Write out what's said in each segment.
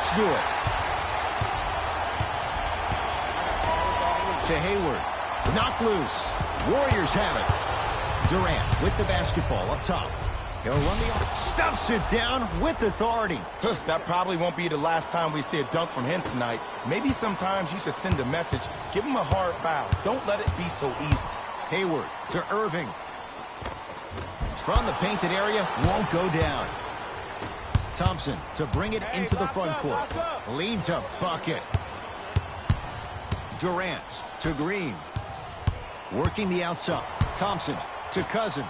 Let's do it. To Hayward. Knocked loose. Warriors have it. Durant with the basketball up top. He'll run the other. Stuffs it down with authority. That probably won't be the last time we see a dunk from him tonight. Maybe sometimes you should send a message. Give him a hard foul. Don't let it be so easy. Hayward to Irving. From the painted area, won't go down. Thompson to bring it into the front court. Leads a bucket. Durant to Green. Working the outside. Thompson to Cousins.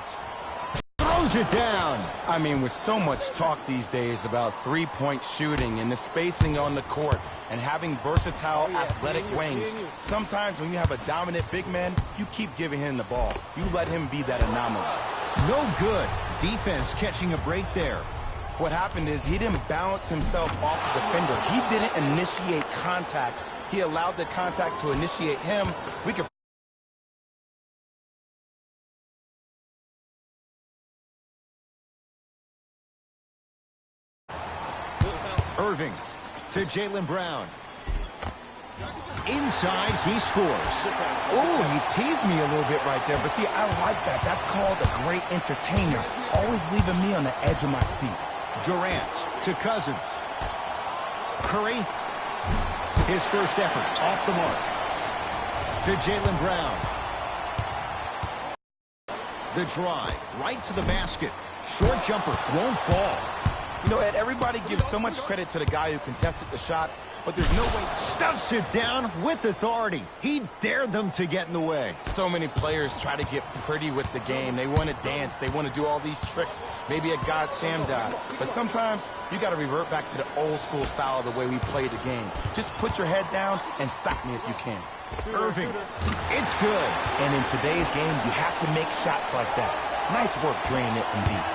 Throws it down. I mean, with so much talk these days about three-point shooting and the spacing on the court and having versatile athletic wings, sometimes when you have a dominant big man, you keep giving him the ball. You let him be that anomaly. No good. Defense catching a break there. What happened is he didn't balance himself off the defender. He didn't initiate contact. He allowed the contact to initiate him. We could Irving to Jaylen Brown. Inside, he scores. Ooh, he teased me a little bit right there. But see, I like that. That's called a great entertainer. Always leaving me on the edge of my seat. Durant to Cousins. Curry. His first effort off the mark. To Jaylen Brown. The drive right to the basket. Short jumper won't fall. You know, Ed, everybody gives so much credit to the guy who contested the shot, but there's no way. Stuffs it down with authority. He dared them to get in the way. So many players try to get pretty with the game. They want to dance. They want to do all these tricks. Maybe a God sham dive. But sometimes you got to revert back to the old school style of the way we play the game. Just put your head down and stop me if you can. Irving. It's good. And in today's game, you have to make shots like that. Nice work draining it from deep.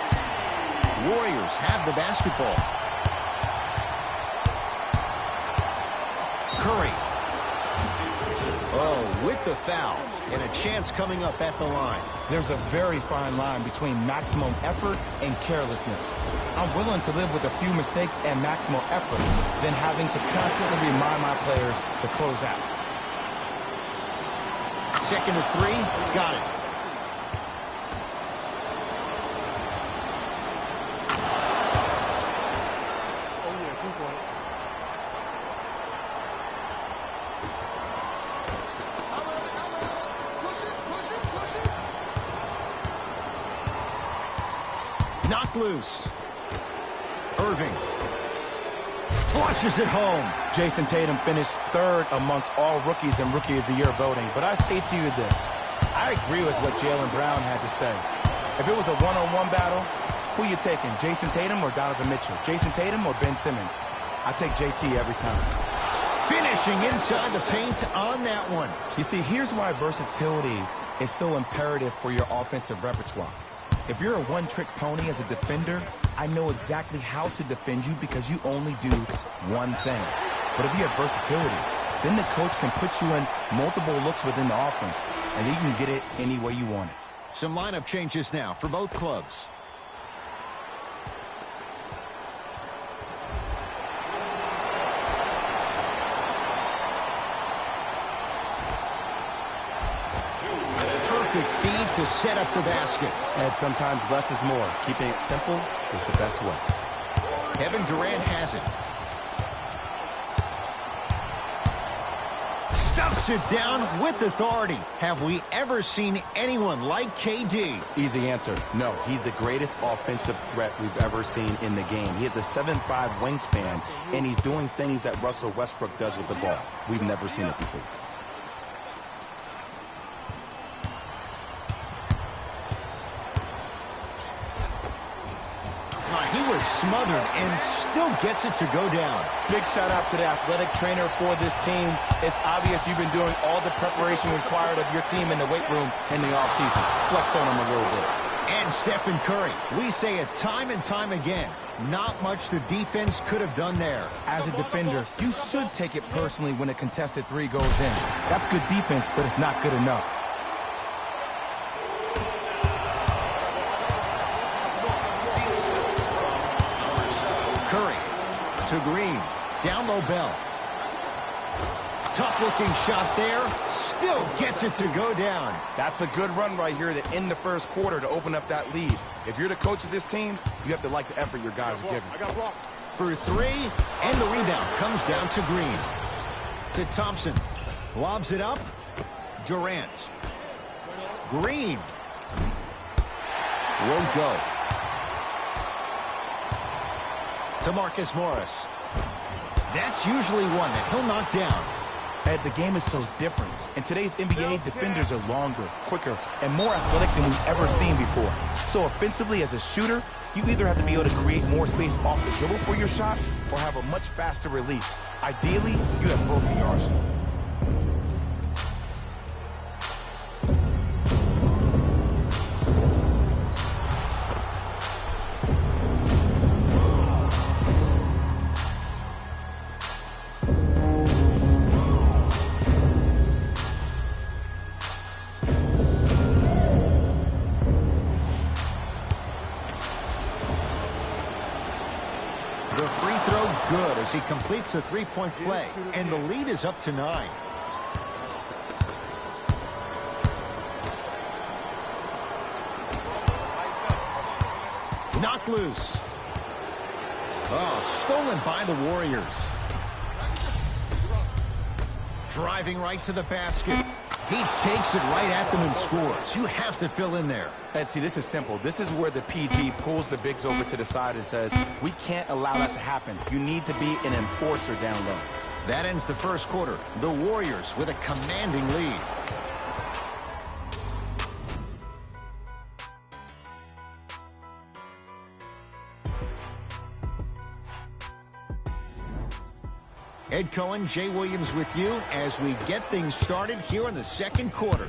Warriors have the basketball. Curry. Oh, with the foul. And a chance coming up at the line. There's a very fine line between maximum effort and carelessness. I'm willing to live with a few mistakes and maximum effort than having to constantly remind my players to close out. Second to three. Got it. Knocked loose. Irving. Flushes it home. Jason Tatum finished third amongst all rookies in Rookie of the Year voting. But I say to you this. I agree with what Jaylen Brown had to say. If it was a one-on-one battle, who you taking, Jason Tatum or Donovan Mitchell? Jason Tatum or Ben Simmons? I take JT every time. Finishing inside the paint on that one. You see, here's why versatility is so imperative for your offensive repertoire. If you're a one-trick pony as a defender, I know exactly how to defend you because you only do one thing. But if you have versatility, then the coach can put you in multiple looks within the offense, and then you can get it any way you want it. Some lineup changes now for both clubs. Perfect feed to set up the basket. And sometimes less is more. Keeping it simple is the best way. Kevin Durant has it. Stuffs it down with authority. Have we ever seen anyone like KD? Easy answer. No, he's the greatest offensive threat we've ever seen in the game. He has a 7'5" wingspan, and he's doing things that Russell Westbrook does with the ball. We've never seen it before. He was smothered and still gets it to go down. Big shout out to the athletic trainer for this team. It's obvious you've been doing all the preparation required of your team in the weight room in the offseason. Flex on them a little bit. And Stephen Curry. We say it time and time again. Not much the defense could have done there. As a defender, you should take it personally when a contested three goes in. That's good defense, but it's not good enough. Curry to Green. Down low Bell. Tough-looking shot there. Still gets it to go down. That's a good run right here to end the first quarter to open up that lead. If you're the coach of this team, you have to like the effort your guys are giving. For three, and the rebound comes down to Green. To Thompson. Lobs it up. Durant. Green. Won't go. To Marcus Morris. That's usually one that he'll knock down. Ed, the game is so different. In today's NBA, defenders are longer, quicker, and more athletic than we've ever seen before. So offensively, as a shooter, you either have to be able to create more space off the dribble for your shot or have a much faster release. Ideally, you have both in your arsenal. The free throw good as he completes the three-point play, and the lead is up to 9. Knocked loose. Oh, stolen by the Warriors. Driving right to the basket. He takes it right at them and scores. You have to fill in there. Ed, see, this is simple. This is where the PG pulls the bigs over to the side and says, we can't allow that to happen. You need to be an enforcer down low. That ends the first quarter. The Warriors with a commanding lead. Ed Cohen, Jay Williams with you as we get things started here in the second quarter.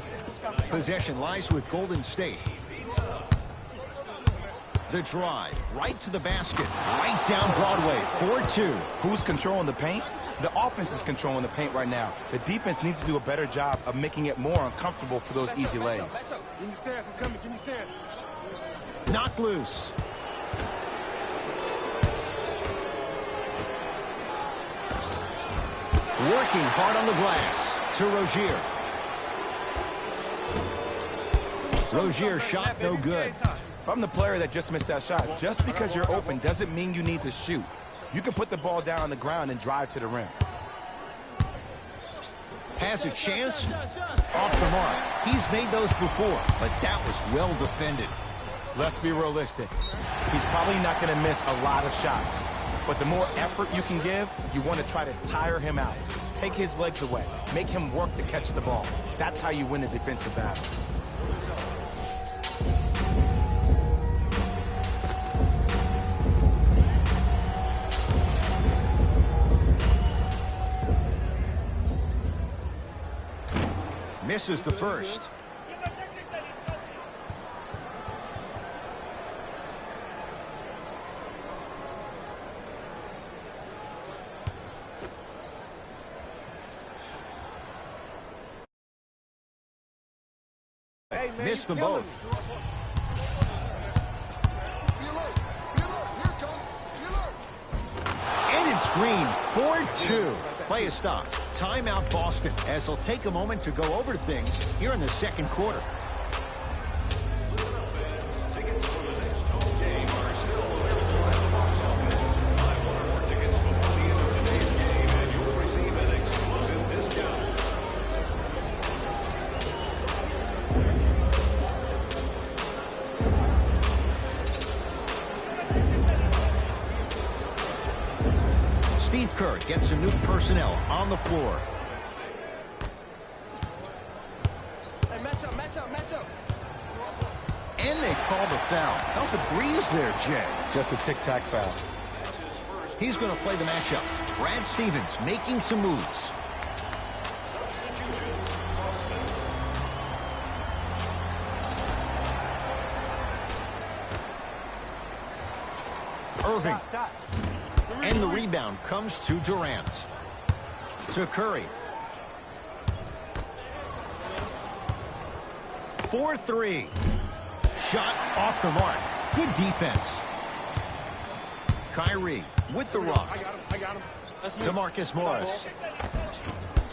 Possession lies with Golden State. The drive, right to the basket, right down Broadway, 4-2. Who's controlling the paint? The offense is controlling the paint right now. The defense needs to do a better job of making it more uncomfortable for those easy lays. Knocked loose. Working hard on the glass to Rozier. Rozier shot no good. If I'm the player that just missed that shot, just because you're open doesn't mean you need to shoot. You can put the ball down on the ground and drive to the rim. Has a chance. Off the mark. He's made those before, but that was well defended. Let's be realistic. He's probably not going to miss a lot of shots. But the more effort you can give, you want to try to tire him out. Take his legs away. Make him work to catch the ball. That's how you win the defensive battle. Misses the first. Missed them both. And it's Green, 4-2. Play is stopped. Timeout Boston, as they'll take a moment to go over things here in the second quarter. Gets some new personnel on the floor. Hey, match up. And they call the foul. Felt a breeze there, Jay. Just a tic-tac foul. He's going to play the matchup. Brad Stevens making some moves. Irving. And the rebound comes to Durant. To Curry. 4-3. Shot off the mark. Good defense. Kyrie with the rock. I got him. to Marcus Morris.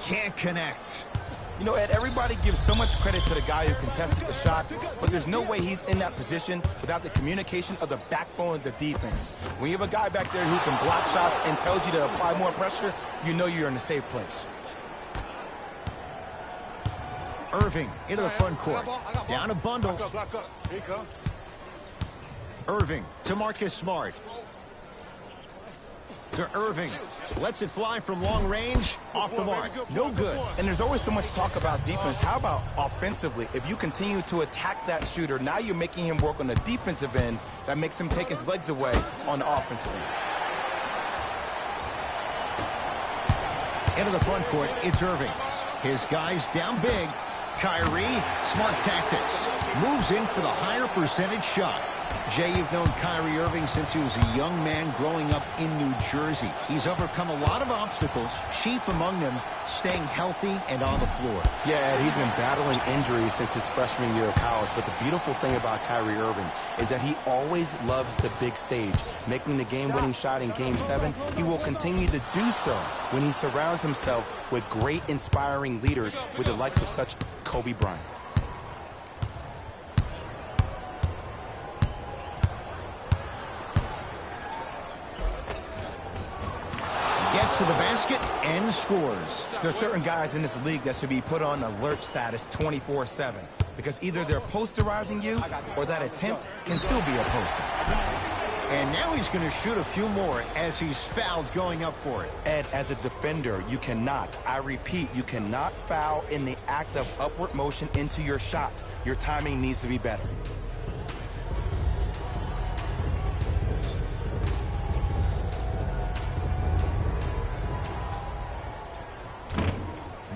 Can't connect. You know, Ed, everybody gives so much credit to the guy who contested the shot, but there's no way he's in that position without the communication of the backbone of the defense. When you have a guy back there who can block shots and tells you to apply more pressure, you know you're in a safe place. Irving into the front court. Down a bundle. Block up. Here you go. Irving to Marcus Smart. To Irving. Lets it fly from long range. Off the mark. No good. And there's always so much talk about defense. How about offensively? If you continue to attack that shooter, now you're making him work on the defensive end. That makes him take his legs away on the offensive end. Into the front court, it's Irving. His guys down big. Kyrie, smart tactics. Moves in for the higher percentage shot. Jay, you've known Kyrie Irving since he was a young man growing up in New Jersey. He's overcome a lot of obstacles, chief among them staying healthy and on the floor. Yeah, he's been battling injuries since his freshman year of college, but the beautiful thing about Kyrie Irving is that he always loves the big stage. Making the game-winning shot in Game 7, he will continue to do so when he surrounds himself with great, inspiring leaders with the likes of such Kobe Bryant. Gets to the basket and scores. There are certain guys in this league that should be put on alert status 24/7 because either they're posterizing you or that attempt can still be a poster. And now he's going to shoot a few more as he's fouled going up for it. Ed, as a defender, you cannot, I repeat, you cannot foul in the act of upward motion into your shot. Your timing needs to be better.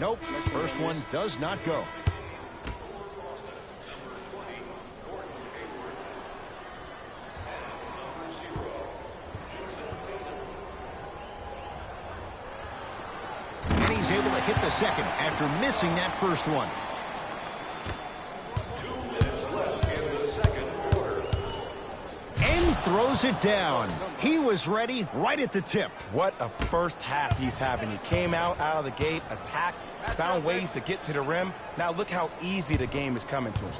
Nope, first one does not go. And he's able to hit the second after missing that first one. 2 minutes left in the second quarter. And throws it down. He was ready right at the tip. What a first half he's having. He came out of the gate, attacked, found ways to get to the rim. Now look how easy the game is coming to him.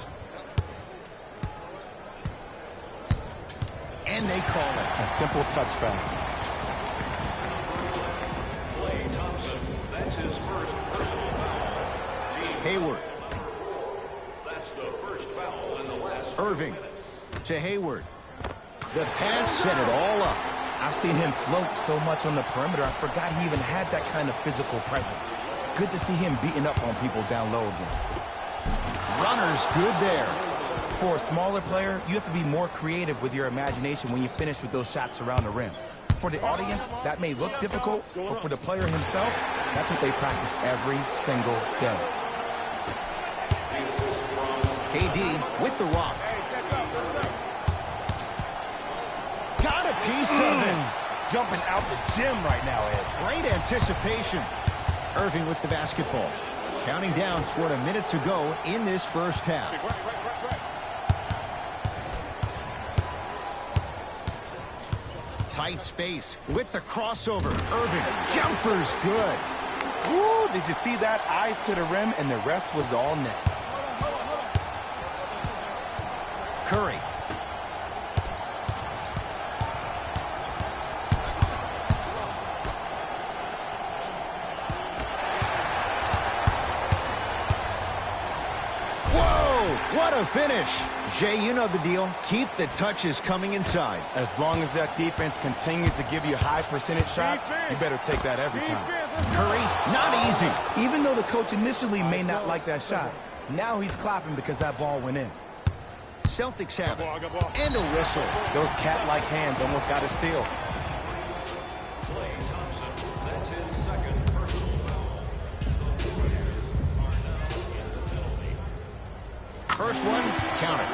And they call it. A simple touch foul. Klay Thompson, that's his first personal foul. Team Hayward. That's the first foul in the last Irving to Hayward. The pass set it all up. I've seen him float so much on the perimeter, I forgot he even had that kind of physical presence. Good to see him beating up on people down low again. Runner's good there. For a smaller player, you have to be more creative with your imagination when you finish with those shots around the rim. For the audience, that may look difficult, but for the player himself, that's what they practice every single day. KD with the rock. Got a piece of it. Jumping out the gym right now, Ed. Great anticipation. Irving with the basketball. Counting down toward a minute to go in this first half. Tight space with the crossover. Irving, jumper's good. Woo, did you see that? Eyes to the rim, and the rest was all net. Curry. What a finish. Jay, you know the deal. Keep the touches coming inside. As long as that defense continues to give you high percentage shots, you better take that every time. Curry, not easy. Even though the coach initially may not like that shot, now he's clapping because that ball went in. Celtics have it. And a whistle. Those cat-like hands almost got a steal. Klay Thompson, that's his second personal foul. The Warriors are now in the penalty. First one, counted.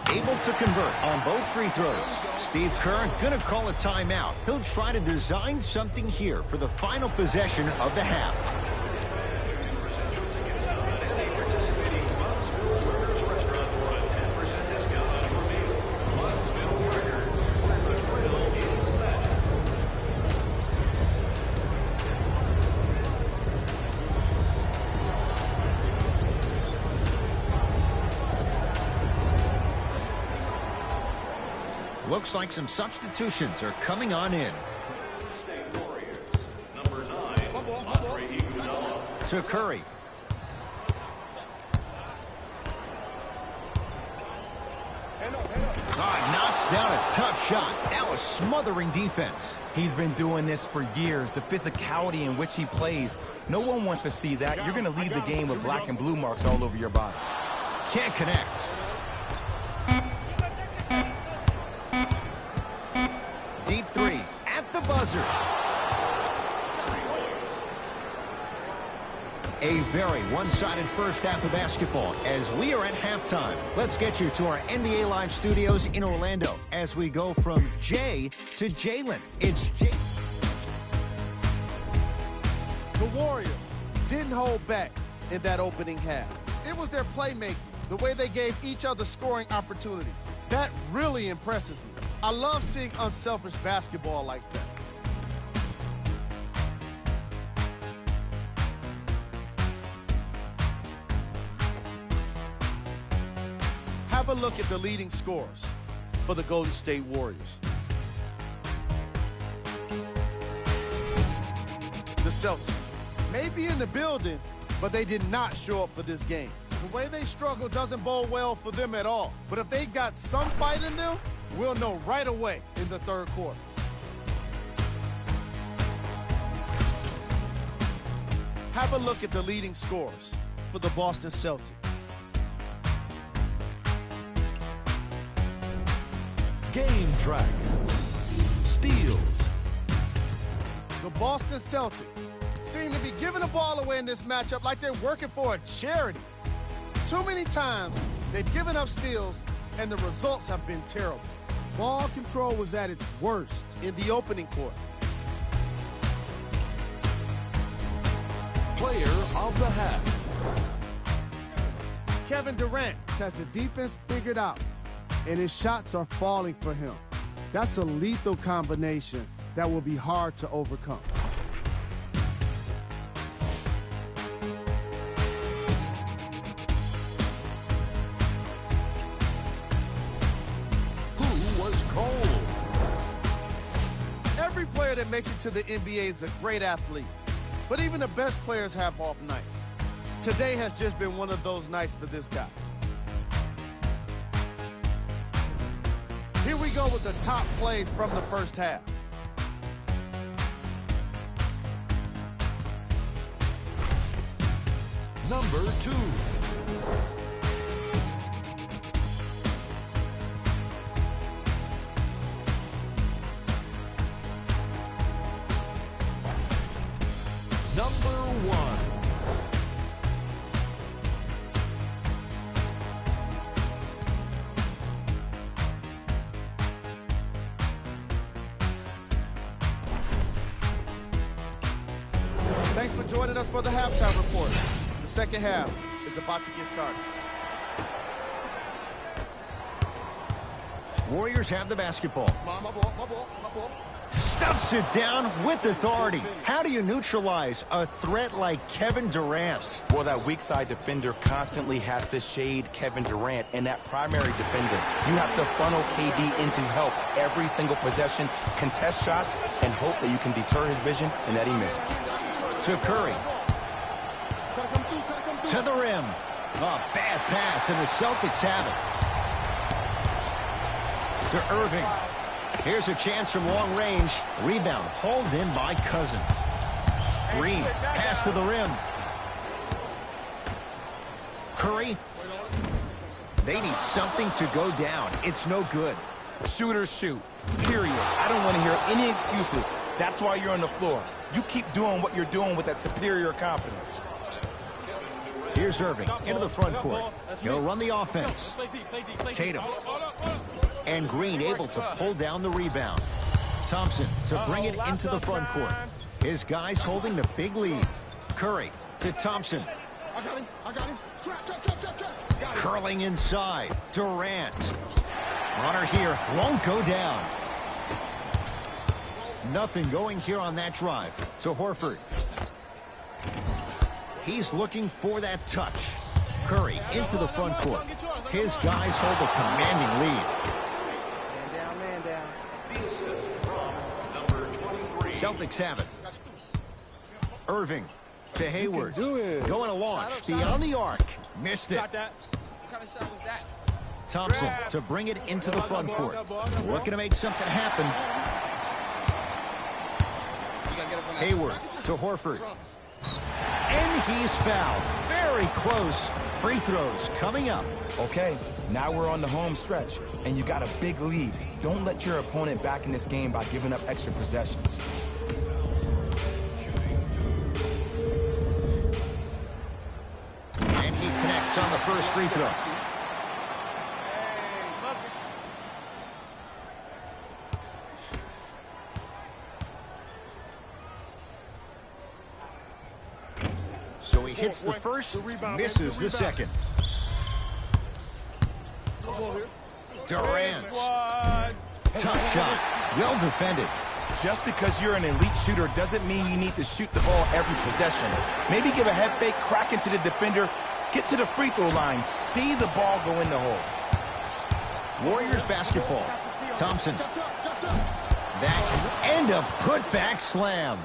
Able to convert on both free throws. Steve Kerr gonna call a timeout. He'll try to design something here for the final possession of the half. Looks like some substitutions are coming on in. State Warriors, number 9, Andre Iguodala. To Curry. Knocks down a tough shot. Now a smothering defense. He's been doing this for years. The physicality in which he plays, no one wants to see that. You're going to leave the game with black and blue marks all over your body. Can't connect. Deep three at the buzzer. A very one-sided first half of basketball as we are at halftime. Let's get you to our NBA Live studios in Orlando as we go from Jay to Jalen. It's Jay. The Warriors didn't hold back in that opening half. It was their playmaking, the way they gave each other scoring opportunities. That really impresses me. I love seeing unselfish basketball like that. Have a look at the leading scorers for the Golden State Warriors. The Celtics may be in the building, but they did not show up for this game. The way they struggle doesn't bode well for them at all. But if they've got some fight in them, we'll know right away in the third quarter. Have a look at the leading scorers for the Boston Celtics. Game track. Steals. The Boston Celtics seem to be giving the ball away in this matchup like they're working for a charity. Too many times they've given up steals and the results have been terrible. Ball control was at its worst in the opening quarter. Player of the half. Kevin Durant has the defense figured out, and his shots are falling for him. That's a lethal combination that will be hard to overcome. Who was cold? Every player that makes it to the NBA is a great athlete, but even the best players have off nights. Today has just been one of those nights for this guy. Here we go with the top plays from the first half. Number 2. Number 1. Thanks for joining us for the halftime report. The second half is about to get started. Warriors have the basketball. My ball, my ball, my ball. Stuffs it down with authority. How do you neutralize a threat like Kevin Durant? Well, that weak side defender constantly has to shade Kevin Durant, and that primary defender, you have to funnel KD into help every single possession, contest shots, and hope that you can deter his vision and that he misses. To Curry. To the rim. A bad pass, and the Celtics have it. To Irving. Here's a chance from long range. Rebound hauled in by Cousins. Green, pass to the rim. Curry. They need something to go down. It's no good. Shooters shoot, period. I don't want to hear any excuses. That's why you're on the floor. You keep doing what you're doing with that superior confidence. Here's Irving into the front court. He'll run the offense. Tatum. And Green able to pull down the rebound. Thompson to bring it into the front court. His guys holding the big lead. Curry to Thompson. I got him. I got him. Trap. Got him. Curling inside. Durant. Runner here won't go down. Nothing going here on that drive. To Horford. He's looking for that touch. Curry into the front court. His guys hold a commanding lead. Man down, man down. Celtics have it. Irving to Hayward. do it. Going to launch beyond the arc. Missed it. Got that. What kind of shot was that? Thompson to bring it into the front court. Looking to make something happen. Hayward to Horford. And he's fouled. Very close. Free throws coming up. Okay, now we're on the home stretch, and you got a big lead. Don't let your opponent back in this game by giving up extra possessions. And he connects on the first free throw. So he hits the first, misses the second. Durant. Tough shot. Well defended. Just because you're an elite shooter doesn't mean you need to shoot the ball every possession. Maybe give a head fake, crack into the defender, get to the free throw line, see the ball go in the hole. Warriors basketball. Thompson. That and a putback slam.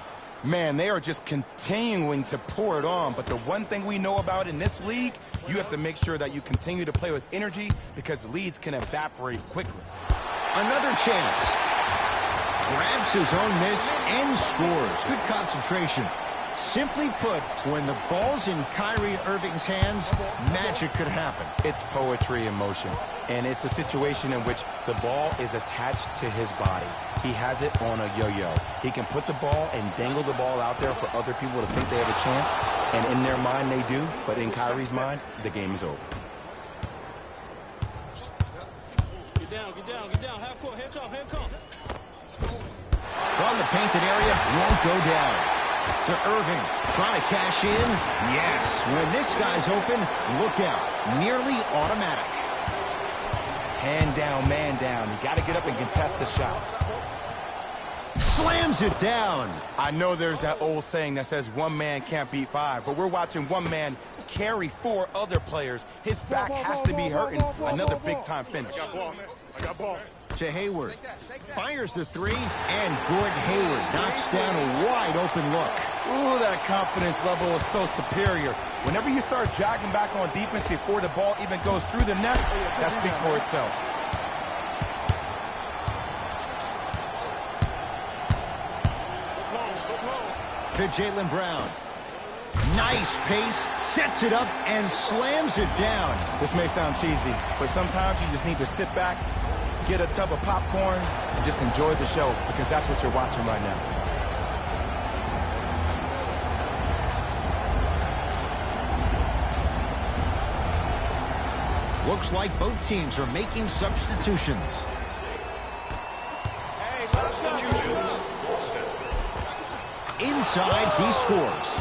Man, they are just continuing to pour it on. But the one thing we know about in this league, you have to make sure that you continue to play with energy because leads can evaporate quickly. Another chance. Grabs his own miss and scores. Good concentration. Simply put, when the ball's in Kyrie Irving's hands, magic could happen. It's poetry in motion, and it's a situation in which the ball is attached to his body. He has it on a yo-yo. He can put the ball and dangle the ball out there for other people to think they have a chance, and in their mind they do, but in Kyrie's mind, the game is over. Get down. Half court, here come. From the painted area, won't go down. To Irving, trying to cash in. Yes, when this guy's open, look out. Nearly automatic. Hand down, man down. You got to get up and contest the shot. Slams it down. I know there's that old saying that says one man can't beat five, but we're watching one man carry four other players. His back has to be hurting. Another big-time finish. I got ball. To Hayward. Fires the three, and Gordon Hayward knocks down a wide-open look. Ooh, that confidence level is so superior. Whenever you start jogging back on defense before the ball even goes through the net, that speaks for itself. To Jaylen Brown. Nice pace, sets it up, and slams it down. This may sound cheesy, but sometimes you just need to sit back, get a tub of popcorn, and just enjoy the show, because that's what you're watching right now. Looks like both teams are making substitutions. Substitutions. Inside, he scores.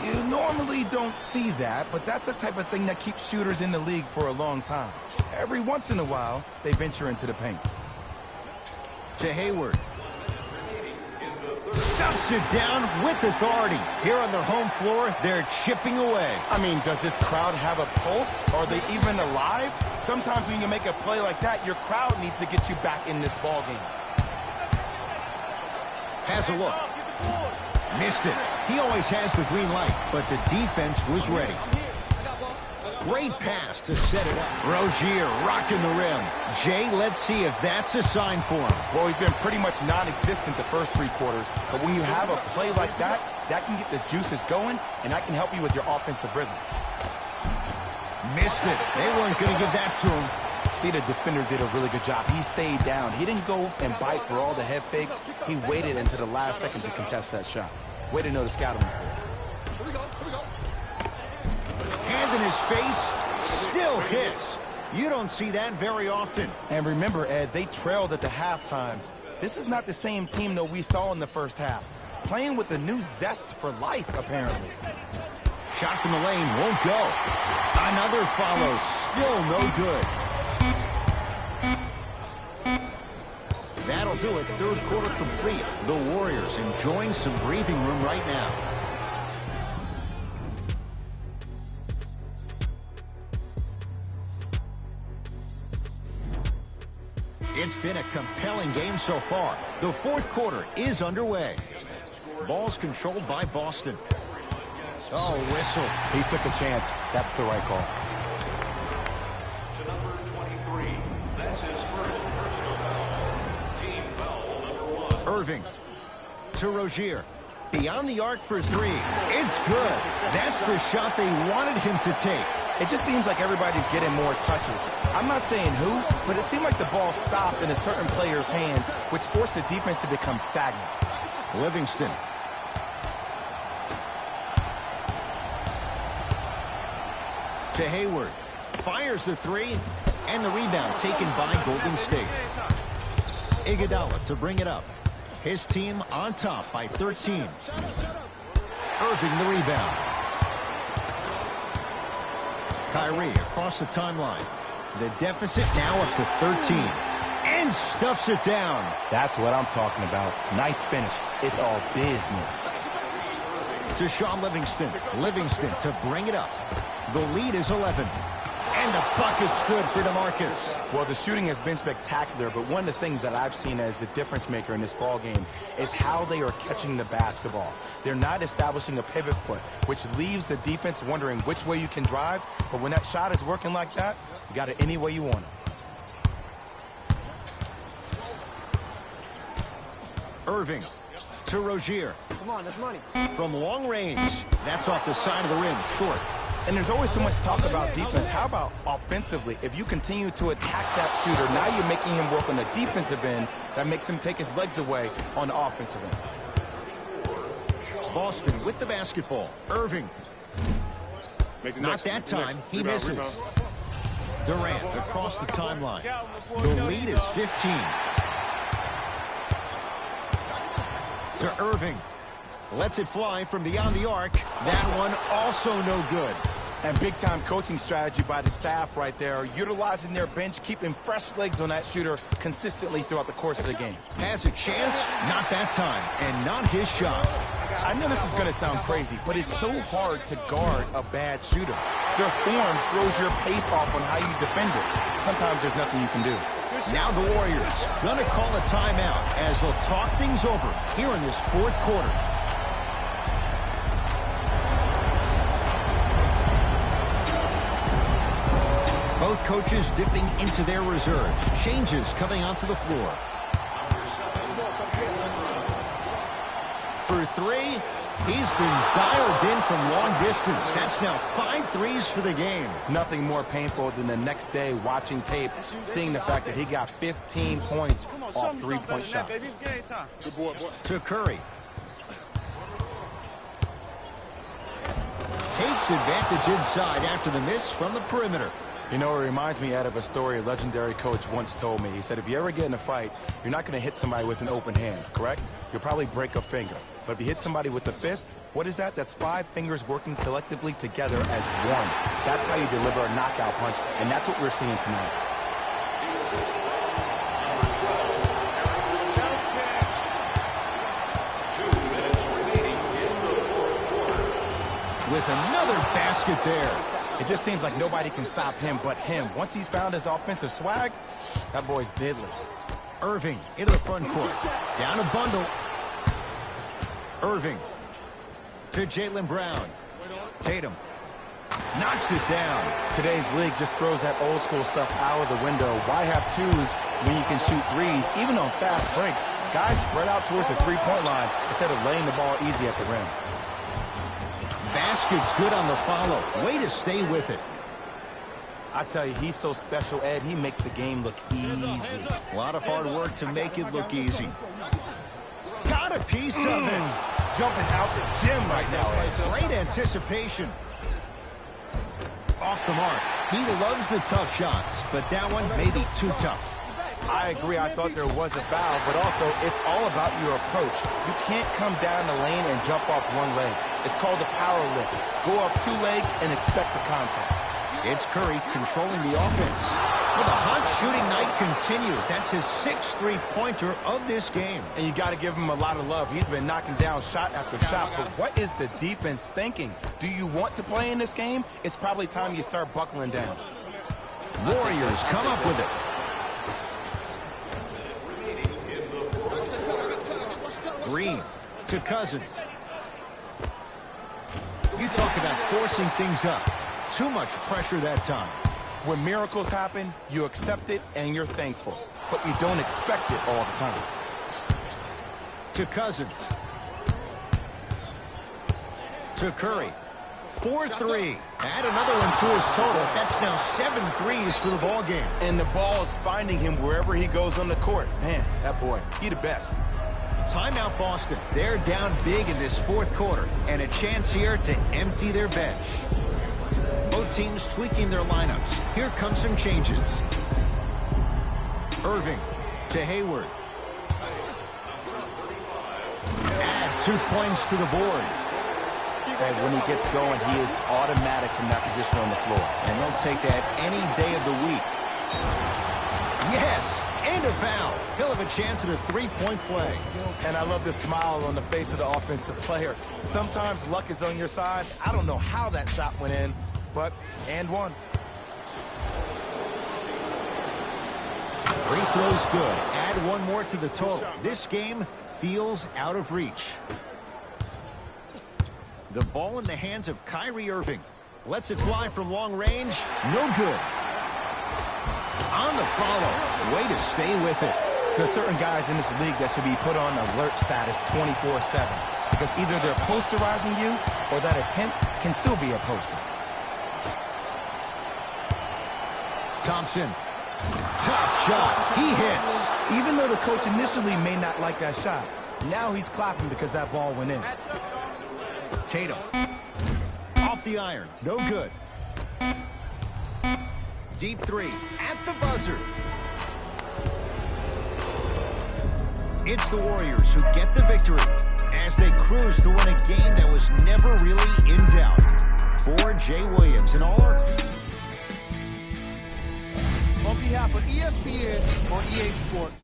You normally don't see that, but that's the type of thing that keeps shooters in the league for a long time. Every once in a while, they venture into the paint. To Hayward. Stuffs it down with authority. Here on their home floor, they're chipping away. I mean, does this crowd have a pulse? Are they even alive? Sometimes when you make a play like that, your crowd needs to get you back in this ball game. Has a look. Missed it. He always has the green light, but the defense was ready. Great pass to set it up. Rozier rocking the rim. Jay, let's see if that's a sign for him. Well, he's been pretty much non-existent the first three quarters, but when you have a play like that, that can get the juices going, and that can help you with your offensive rhythm. Missed it. They weren't going to give that to him. See, the defender did a really good job. He stayed down. He didn't go and bite for all the head fakes. He waited until the last second to contest that shot. Way to know the scouting report. Hand in his face, still hits. You don't see that very often. And remember, Ed, they trailed at the halftime. This is not the same team that we saw in the first half. Playing with a new zest for life, apparently. Shot from the lane won't go. Another follow, still no good. That'll do it. Third quarter complete. The Warriors enjoying some breathing room right now. It's been a compelling game so far. The fourth quarter is underway. Ball's controlled by Boston. Oh, whistle. He took a chance. That's the right call. To number 23. That's his first personal foul. Team foul number 1. Irving to Rozier. Beyond the arc for three. It's good. That's the shot they wanted him to take. It just seems like everybody's getting more touches. I'm not saying who, but it seemed like the ball stopped in a certain player's hands, which forced the defense to become stagnant. Livingston. To Hayward. Fires the three, and the rebound taken by Golden State. Iguodala to bring it up. His team on top by 13. Irving the rebound. Kyrie across the timeline. The deficit now up to 13. And stuffs it down. That's what I'm talking about. Nice finish. It's all business. To Sean Livingston. Livingston to bring it up. The lead is 11. And the bucket's good for DeMarcus. Well, the shooting has been spectacular, but one of the things that I've seen as the difference maker in this ball game is how they are catching the basketball. They're not establishing a pivot foot, which leaves the defense wondering which way you can drive, but when that shot is working like that, you got it any way you want it. Irving to Rozier. Come on, that's money. From long range. That's off the side of the rim, short. And there's always so much talk about defense. How about offensively? If you continue to attack that shooter, now you're making him work on the defensive end. That makes him take his legs away on the offensive end. Boston with the basketball. Irving. Not that time. He misses. Durant across the timeline. The lead is 15. To Irving. Lets it fly from beyond the arc. That one also no good. And big-time coaching strategy by the staff right there, utilizing their bench, keeping fresh legs on that shooter consistently throughout the course of the game. Has a chance? Not that time. And not his shot. I know this is going to sound crazy, but it's so hard to guard a bad shooter. Their form throws your pace off on how you defend it. Sometimes there's nothing you can do. Now the Warriors gonna call a timeout as they'll talk things over here in this fourth quarter. Both coaches dipping into their reserves. Changes coming onto the floor. For three, he's been dialed in from long distance. That's now 5 threes for the game. Nothing more painful than the next day watching tape, seeing the fact that he got 15 points off three-point shots. To Curry. Takes advantage inside after the miss from the perimeter. You know, it reminds me, Ed, of a story a legendary coach once told me. He said, if you ever get in a fight, you're not going to hit somebody with an open hand, correct? You'll probably break a finger. But if you hit somebody with a fist, what is that? That's 5 fingers working collectively together as one. That's how you deliver a knockout punch, and that's what we're seeing tonight. With another basket there. It just seems like nobody can stop him but him. Once he's found his offensive swag, that boy's deadly. Irving into the front court. Down a bundle. Irving to Jaylen Brown. Tatum knocks it down. Today's league just throws that old school stuff out of the window. Why have twos when you can shoot threes, even on fast breaks? Guys spread out towards the three-point line instead of laying the ball easy at the rim. Basket's good on the follow. Way to stay with it. I tell you, he's so special, Ed. He makes the game look easy. A lot of hard work to make it look easy. Got a piece of it. Jumping out the gym right now, Ed. Great anticipation. Off the mark. He loves the tough shots, but that one may be too tough. I agree. I thought there was a foul, but also it's all about your approach. You can't come down the lane and jump off one leg. It's called a power lift. Go off 2 legs and expect the contact. It's Curry controlling the offense. Well, the hot shooting night continues. That's his 6th three-pointer of this game. And you got to give him a lot of love. He's been knocking down shot after shot. But what is the defense thinking? Do you want to play in this game? It's probably time you start buckling down. Warriors come up with it. Green to Cousins. You talk about forcing things up. Too much pressure that time. When miracles happen, you accept it and you're thankful. But you don't expect it all the time. To Cousins. To Curry. 4-3. Add another one to his total. That's now 7 threes for the ball game. And the ball is finding him wherever he goes on the court. Man, that boy, he the best. Timeout Boston. They're down big in this fourth quarter. And a chance here to empty their bench. Both teams tweaking their lineups. Here come some changes. Irving to Hayward. Add 2 points to the board. And when he gets going, he is automatic in that position on the floor. And they'll take that any day of the week. Yes, and a foul. He'll have a chance at a 3-point play. And I love the smile on the face of the offensive player. Sometimes luck is on your side. I don't know how that shot went in, but and one. Free throw's good. Add one more to the total. This game feels out of reach. The ball in the hands of Kyrie Irving. Lets it fly from long range. No good. On the follow. Way to stay with it. There's certain guys in this league that should be put on alert status 24/7. Because either they're posterizing you or that attempt can still be a poster. Thompson. Tough shot. He hits. Even though the coach initially may not like that shot, now he's clapping because that ball went in. Tatum. Off the iron. No good. Deep three. At the buzzer. It's the Warriors who get the victory as they cruise to win a game that was never really in doubt. For Jay Williams and all our... On behalf of ESPN on EA Sports,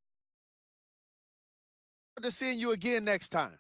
to seeing you again next time.